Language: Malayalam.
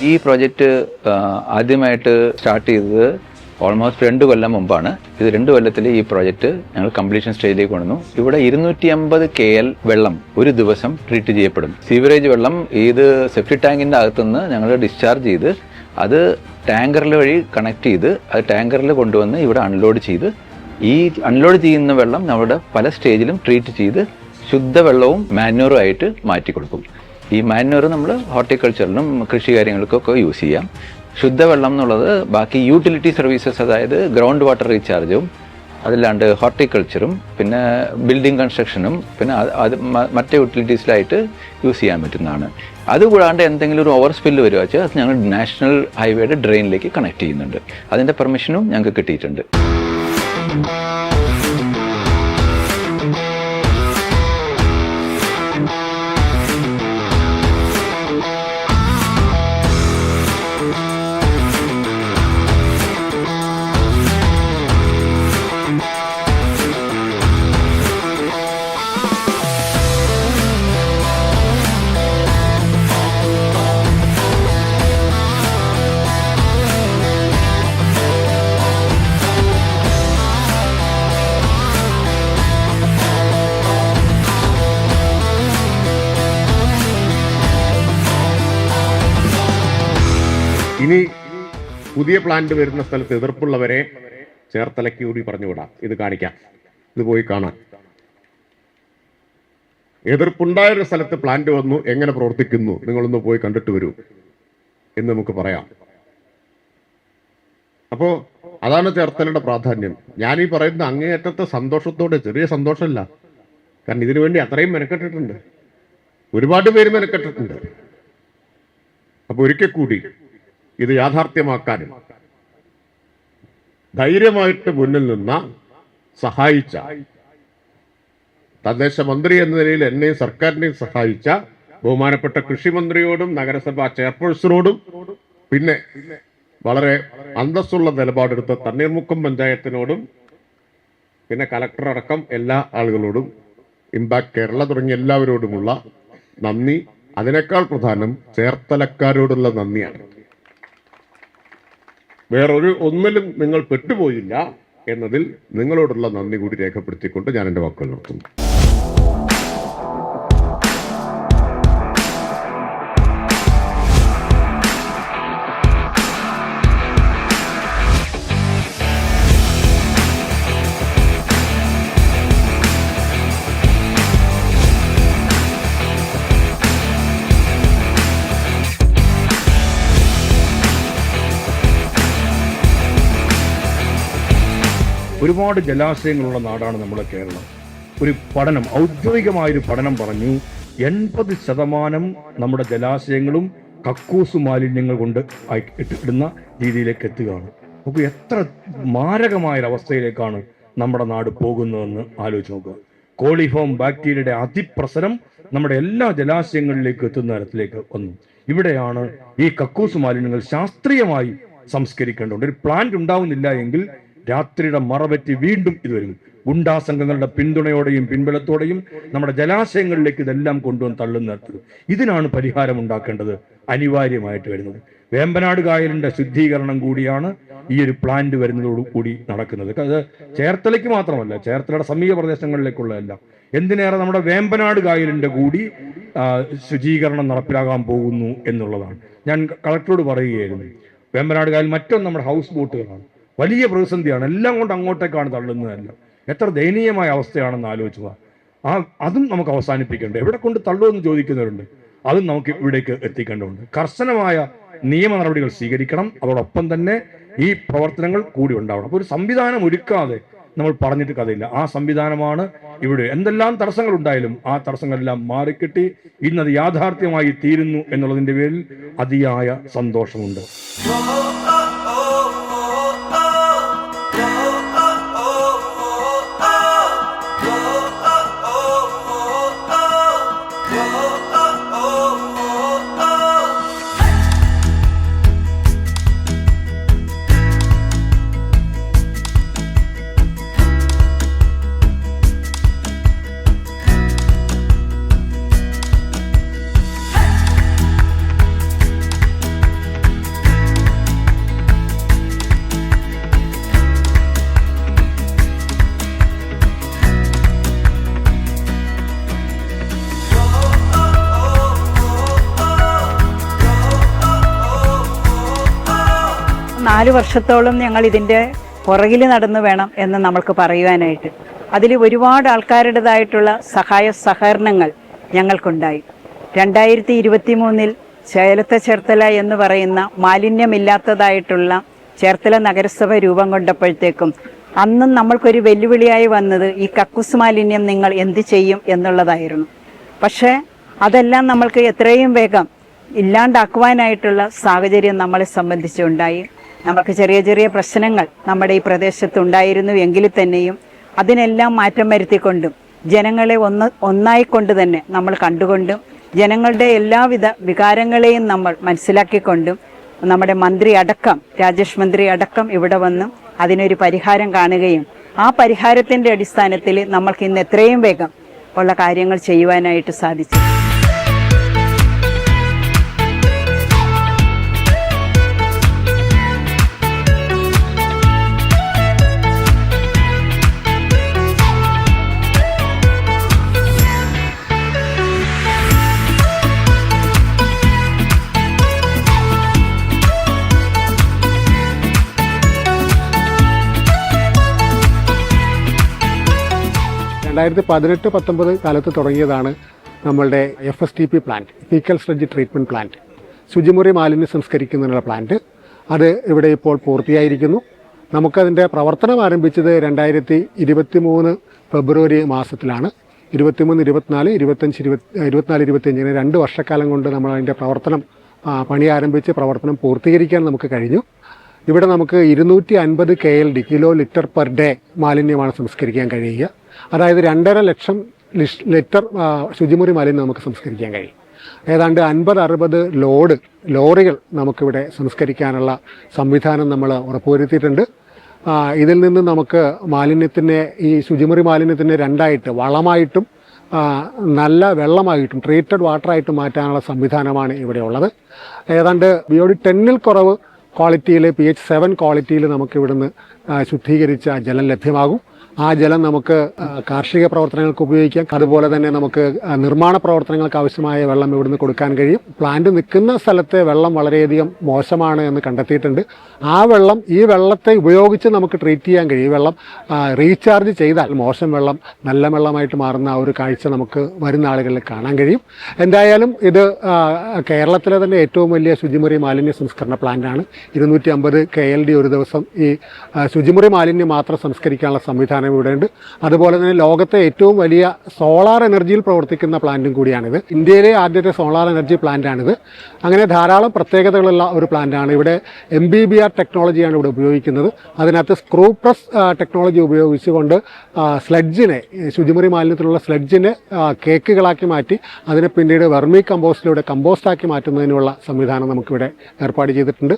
ഈ പ്രോജക്റ്റ് ആദ്യമായിട്ട് സ്റ്റാർട്ട് ചെയ്തത് ഓൾമോസ്റ്റ് 2 കൊല്ലം മുമ്പാണ്. ഇത് 2 കൊല്ലത്തിൽ ഈ പ്രോജക്റ്റ് ഞങ്ങൾ കംപ്ലീഷൻ സ്റ്റേജിലേക്ക് കൊണ്ടുവന്നു. ഇവിടെ 250 KL വെള്ളം ഒരു ദിവസം ട്രീറ്റ് ചെയ്യപ്പെടും. സീവറേജ് വെള്ളം ഇത് സെപ്റ്റി ടാങ്കിൻ്റെ അകത്തുനിന്ന് ഞങ്ങൾ ഡിസ്ചാർജ് ചെയ്ത് അത് ടാങ്കറിൽ വഴി കണക്ട് ചെയ്ത് അത് ടാങ്കറിൽ കൊണ്ടുവന്ന് ഇവിടെ അൺലോഡ് ചെയ്ത് ഈ അൺലോഡ് ചെയ്യുന്ന വെള്ളം നമ്മുടെ പല സ്റ്റേജിലും ട്രീറ്റ് ചെയ്ത് ശുദ്ധവെള്ളവും മാന്യൂറും ആയിട്ട് മാറ്റി കൊടുക്കും. ഈ മാന്യൂർ നമ്മൾ ഹോർട്ടിക്കൾച്ചറിനും കൃഷി കാര്യങ്ങൾക്കൊക്കെ യൂസ് ചെയ്യാം. ശുദ്ധവെള്ളം എന്നുള്ളത് ബാക്കി യൂട്ടിലിറ്റി സർവീസസ്, അതായത് ഗ്രൗണ്ട് വാട്ടർ റീചാർജും അതല്ലാണ്ട് ഹോർട്ടിക്കൾച്ചറും പിന്നെ ബിൽഡിംഗ് കൺസ്ട്രക്ഷനും പിന്നെ അത് മറ്റേ യൂട്ടിലിറ്റീസിലായിട്ട് യൂസ് ചെയ്യാൻ പറ്റുന്നതാണ്. അതുകൂടാണ്ട് എന്തെങ്കിലും ഒരു ഓവർ സ്പില്ല് വരുക വെച്ചാൽ അത് ഞങ്ങൾ നാഷണൽ ഹൈവേയുടെ ഡ്രെയിനിലേക്ക് കണക്ട് ചെയ്യുന്നുണ്ട്. അതിൻ്റെ പെർമിഷനും ഞങ്ങൾക്ക് കിട്ടിയിട്ടുണ്ട്. ഇനി പുതിയ പ്ലാന്റ് വരുന്ന സ്ഥലത്ത് എതിർപ്പുള്ളവരെ ചേർത്തലയ്ക്ക് കൂടി പറഞ്ഞുവിടാം. ഇത് കാണിക്കാം, ഇത് പോയി കാണാൻ. എതിർപ്പുണ്ടായൊരു സ്ഥലത്ത് പ്ലാന്റ് വന്നു, എങ്ങനെ പ്രവർത്തിക്കുന്നു നിങ്ങളൊന്ന് പോയി കണ്ടിട്ട് വരൂ എന്ന് നമുക്ക് പറയാം. അപ്പോ അതാണ് ചേർത്തലയുടെ പ്രാധാന്യം. ഞാനീ പറയുന്ന അങ്ങേയറ്റത്തെ സന്തോഷത്തോടെ, ചെറിയ സന്തോഷമല്ല, കാരണം ഇതിനു വേണ്ടി അത്രയും മെനക്കെട്ടിട്ടുണ്ട്, ഒരുപാട് പേര് മെനക്കെട്ടിട്ടുണ്ട്. അപ്പൊ ഒരിക്കൽ കൂടി ഇത് യാഥാർത്ഥ്യമാക്കാനും ധൈര്യമായിട്ട് മുന്നിൽ നിന്ന സഹായിച്ച തദ്ദേശ മന്ത്രി എന്ന നിലയിൽ എന്നെയും സർക്കാരിനെയും സഹായിച്ച ബഹുമാനപ്പെട്ട കൃഷിമന്ത്രിയോടും നഗരസഭാ ചെയർപേഴ്സണോടും പിന്നെ വളരെ അന്തസ്സുള്ള നിലപാടെടുത്ത തണ്ണീർമുക്കം പഞ്ചായത്തിനോടും പിന്നെ കലക്ടർ അടക്കം എല്ലാ ആളുകളോടും ഇമ്പാക്ട് കേരള തുടങ്ങിയ എല്ലാവരോടുമുള്ള നന്ദി, അതിനേക്കാൾ പ്രധാനം ചേർത്തലക്കാരോടുള്ള നന്ദിയാണ്. ഒന്നിലും നിങ്ങൾ പെട്ടുപോയില്ല എന്നതിൽ നിങ്ങളോടുള്ള നന്ദി കൂടി രേഖപ്പെടുത്തിക്കൊണ്ട് ഞാൻ എൻ്റെ വാക്കുകൾ നിർത്തുന്നു. ഒരുപാട് ജലാശയങ്ങളുള്ള നാടാണ് നമ്മുടെ കേരളം. ഒരു പഠനം, ഔദ്യോഗികമായൊരു പഠനം പറഞ്ഞു 80% നമ്മുടെ ജലാശയങ്ങളും കക്കൂസ് മാലിന്യങ്ങൾ കൊണ്ട് ഇടുന്ന രീതിയിലേക്ക് എത്തുകയാണ്. അപ്പോൾ എത്ര മാരകമായൊരവസ്ഥയിലേക്കാണ് നമ്മുടെ നാട് പോകുന്നതെന്ന് ആലോചിച്ച് നോക്കുക. കോളിഫോം ബാക്ടീരിയയുടെ അതിപ്രസരം നമ്മുടെ എല്ലാ ജലാശയങ്ങളിലേക്ക് എത്തുന്ന തരത്തിലേക്ക് വന്നു. ഇവിടെയാണ് ഈ കക്കൂസ് മാലിന്യങ്ങൾ ശാസ്ത്രീയമായി സംസ്കരിക്കേണ്ടതുണ്ട്. ഒരു പ്ലാന്റ് ഉണ്ടാവുന്നില്ല എങ്കിൽ രാത്രിയുടെ മറപറ്റി വീണ്ടും ഇത് വരും. ഗുണ്ടാ സംഘങ്ങളുടെ പിന്തുണയോടെയും പിൻബലത്തോടെയും നമ്മുടെ ജലാശയങ്ങളിലേക്ക് ഇതെല്ലാം കൊണ്ടുവന്ന് തള്ളുന്നത്. ഇതിനാണ് പരിഹാരം ഉണ്ടാക്കേണ്ടത് അനിവാര്യമായിട്ട് വരുന്നത്. വേമ്പനാട് കായലിന്റെ ശുദ്ധീകരണം കൂടിയാണ് ഈ ഒരു പ്ലാന്റ് വരുന്നതോടുകൂടി നടക്കുന്നത്. അത് ചേർത്തലയ്ക്ക് മാത്രമല്ല, ചേർത്തലയുടെ സമീപ പ്രദേശങ്ങളിലേക്കുള്ളതല്ല, എന്തിനേറെ നമ്മുടെ വേമ്പനാട് കായലിന്റെ കൂടി ശുചീകരണം നടപ്പിലാകാൻ പോകുന്നു എന്നുള്ളതാണ്. ഞാൻ കളക്ടറോട് പറയുകയായിരുന്നു, വേമ്പനാട് കായൽ മറ്റൊന്ന് നമ്മുടെ ഹൗസ് ബോട്ടുകളാണ്. വലിയ പ്രതിസന്ധിയാണ്, എല്ലാം കൊണ്ട് അങ്ങോട്ടേക്കാണ് തള്ളുന്നതല്ല. എത്ര ദയനീയമായ അവസ്ഥയാണെന്ന് ആലോചിക്കുക. അതും നമുക്ക് അവസാനിപ്പിക്കേണ്ടത്. എവിടെ കൊണ്ട് തള്ളുമെന്ന് ചോദിക്കുന്നവരുണ്ട്, അതും നമുക്ക് ഇവിടേക്ക് എത്തിക്കേണ്ടതുണ്ട്. കർശനമായ നിയമ നടപടികൾ സ്വീകരിക്കണം. അതോടൊപ്പം തന്നെ ഈ പ്രവർത്തനങ്ങൾ കൂടി ഉണ്ടാവണം. അപ്പോൾ ഒരു സംവിധാനം ഒരുക്കാതെ നമ്മൾ പറഞ്ഞിട്ട് കഥയില്ല. ആ സംവിധാനമാണ് ഇവിടെ. എന്തെല്ലാം തടസ്സങ്ങൾ ഉണ്ടായാലും ആ തടസ്സങ്ങളെല്ലാം മാറിക്കിട്ടി ഇന്നത് യാഥാർത്ഥ്യമായി തീരുന്നു എന്നുള്ളതിന്റെ പേരിൽ അതിയായ സന്തോഷമുണ്ട്. 4 വർഷത്തോളം ഞങ്ങൾ ഇതിൻ്റെ പുറകിൽ നടന്നു വേണം എന്ന് നമ്മൾക്ക് പറയുവാനായിട്ട്. അതിൽ ഒരുപാട് ആൾക്കാരുടേതായിട്ടുള്ള സഹകരണങ്ങൾ ഞങ്ങൾക്കുണ്ടായി. 2023 ചേലത്തെ ചേർത്തല എന്ന് പറയുന്ന മാലിന്യമില്ലാത്തതായിട്ടുള്ള ചേർത്തല നഗരസഭ രൂപം കൊണ്ടപ്പോഴത്തേക്കും അന്നും നമ്മൾക്കൊരു വെല്ലുവിളിയായി വന്നത് ഈ കക്കൂസ് മാലിന്യം നിങ്ങൾ എന്ത് ചെയ്യും എന്നുള്ളതായിരുന്നു. പക്ഷേ അതെല്ലാം നമ്മൾക്ക് എത്രയും വേഗം ഇല്ലാണ്ടാക്കുവാനായിട്ടുള്ള സാഹചര്യം നമ്മളെ സംബന്ധിച്ചുണ്ടായി. നമുക്ക് ചെറിയ ചെറിയ പ്രശ്നങ്ങൾ നമ്മുടെ ഈ പ്രദേശത്തുണ്ടായിരുന്നു എങ്കിൽ തന്നെയും അതിനെല്ലാം മാറ്റം വരുത്തിക്കൊണ്ടും ജനങ്ങളെ ഒന്നായിക്കൊണ്ട് തന്നെ നമ്മൾ കണ്ടുകൊണ്ടും ജനങ്ങളുടെ എല്ലാവിധ വികാരങ്ങളെയും നമ്മൾ മനസ്സിലാക്കിക്കൊണ്ടും നമ്മുടെ മന്ത്രി അടക്കം, രാജേഷ് മന്ത്രി അടക്കം ഇവിടെ വന്ന് അതിനൊരു പരിഹാരം കാണുകയും ആ പരിഹാരത്തിൻ്റെ അടിസ്ഥാനത്തിൽ നമ്മൾക്ക് ഇന്ന് എത്രയും വേഗം ഉള്ള കാര്യങ്ങൾ ചെയ്യുവാനായിട്ട് സാധിച്ചു. രണ്ടായിരത്തി 18-19 കാലത്ത് തുടങ്ങിയതാണ് നമ്മളുടെ FSTP plant, fecal sludge treatment plant, ശുചിമുറി മാലിന്യം സംസ്കരിക്കുന്നതിനുള്ള പ്ലാന്റ്. അത് ഇവിടെ ഇപ്പോൾ പൂർത്തിയായിരിക്കുന്നു. നമുക്കതിൻ്റെ പ്രവർത്തനം ആരംഭിച്ചത് 2023 ഫെബ്രുവരി മാസത്തിലാണ്. 23, 24, 25 ഇങ്ങനെ 2 വർഷക്കാലം കൊണ്ട് നമ്മൾ അതിൻ്റെ പ്രവർത്തനം പണി ആരംഭിച്ച് പ്രവർത്തനം പൂർത്തീകരിക്കാൻ നമുക്ക് കഴിഞ്ഞു. ഇവിടെ നമുക്ക് 250 KLD kilolitre per day മാലിന്യമാണ് സംസ്കരിക്കാൻ കഴിയുക. അതായത് 2.5 ലക്ഷം ലിറ്റർ ശുചിമുറി മാലിന്യം നമുക്ക് സംസ്കരിക്കാൻ കഴിയും. ഏതാണ്ട് 50-60 ലോറികൾ നമുക്കിവിടെ സംസ്കരിക്കാനുള്ള സംവിധാനം നമ്മൾ ഉറപ്പുവരുത്തിയിട്ടുണ്ട്. ഇതിൽ നിന്ന് നമുക്ക് മാലിന്യത്തിനെ, ഈ ശുചിമുറി മാലിന്യത്തിനെ രണ്ടായിട്ട്, വളമായിട്ടും നല്ല വെള്ളമായിട്ടും ട്രീറ്റഡ് വാട്ടറായിട്ടും മാറ്റാനുള്ള സംവിധാനമാണ് ഇവിടെ ഉള്ളത്. ഏതാണ്ട് BOD 10-ൽ കുറവ് ക്വാളിറ്റിയിൽ, PH 7 ക്വാളിറ്റിയിൽ നമുക്ക് ഇവിടുന്ന് ശുദ്ധീകരിച്ച ജലം ലഭ്യമാകും. ആ ജലം നമുക്ക് കാർഷിക പ്രവർത്തനങ്ങൾക്ക് ഉപയോഗിക്കാം. അതുപോലെ തന്നെ നമുക്ക് നിർമ്മാണ പ്രവർത്തനങ്ങൾക്ക് ആവശ്യമായ വെള്ളം ഇവിടുന്ന് കൊടുക്കാൻ കഴിയും. പ്ലാന്റ് നിൽക്കുന്ന സ്ഥലത്തെ വെള്ളം വളരെയധികം മോശമാണ് എന്ന് കണ്ടെത്തിയിട്ടുണ്ട്. ആ വെള്ളം, ഈ വെള്ളത്തെ ഉപയോഗിച്ച് നമുക്ക് ട്രീറ്റ് ചെയ്യാൻ കഴിയും. ഈ വെള്ളം റീചാർജ് ചെയ്താൽ മോശം വെള്ളം നല്ല വെള്ളമായിട്ട് മാറുന്ന ആ ഒരു കാഴ്ച നമുക്ക് വരുന്ന ആളുകളിൽ കാണാൻ കഴിയും. എന്തായാലും ഇത് കേരളത്തിലെ തന്നെ ഏറ്റവും വലിയ ശുചിമുറി മാലിന്യ സംസ്കരണ പ്ലാന്റാണ്. 250 KLD ഒരു ദിവസം ഈ ശുചിമുറി മാലിന്യം മാത്രം സംസ്കരിക്കാനുള്ള സംവിധാനം ഇവിടെയുണ്ട്. അതുപോലെ തന്നെ ലോകത്തെ ഏറ്റവും വലിയ സോളാർ എനർജിയിൽ പ്രവർത്തിക്കുന്ന പ്ലാന്റും കൂടിയാണിത്. ഇന്ത്യയിലെ ആദ്യത്തെ സോളാർ എനർജി പ്ലാന്റാണിത്. അങ്ങനെ ധാരാളം പ്രത്യേകതകളുള്ള ഒരു പ്ലാന്റാണ്. ഇവിടെ MBBR ടെക്നോളജിയാണ് ഇവിടെ ഉപയോഗിക്കുന്നത്. അതിനകത്ത് സ്ക്രൂ പ്രസ് ടെക്നോളജി ഉപയോഗിച്ചുകൊണ്ട് സ്ലഡ്ജിനെ, ശുചിമുറി മാലിന്യത്തിലുള്ള സ്ലഡ്ജിനെ കേക്കുകളാക്കി മാറ്റി അതിനെ പിന്നീട് വെർമി കമ്പോസ്റ്റിലൂടെ കമ്പോസ്റ്റാക്കി മാറ്റുന്നതിനുള്ള സംവിധാനം നമുക്കിവിടെ ഏർപ്പാട് ചെയ്തിട്ടുണ്ട്.